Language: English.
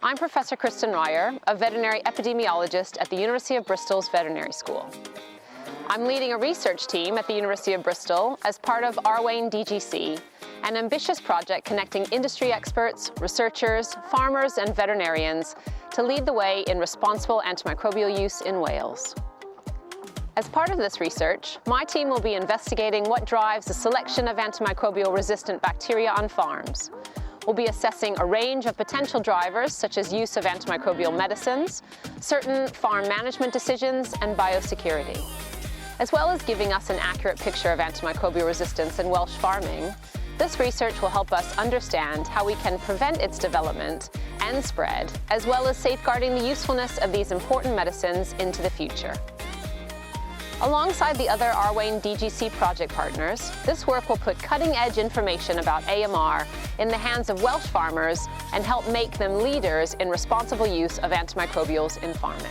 I'm Professor Kristen Ryer, a veterinary epidemiologist at the University of Bristol's Veterinary School. I'm leading a research team at the University of Bristol as part of Arwain DGC, an ambitious project connecting industry experts, researchers, farmers, and veterinarians to lead the way in responsible antimicrobial use in Wales. As part of this research, my team will be investigating what drives the selection of antimicrobial-resistant bacteria on farms. We'll be assessing a range of potential drivers, such as use of antimicrobial medicines, certain farm management decisions, and biosecurity. As well as giving us an accurate picture of antimicrobial resistance in Welsh farming, this research will help us understand how we can prevent its development and spread, as well as safeguarding the usefulness of these important medicines into the future. Alongside the other Arwain DGC project partners, this work will put cutting-edge information about AMR in the hands of Welsh farmers and help make them leaders in responsible use of antimicrobials in farming.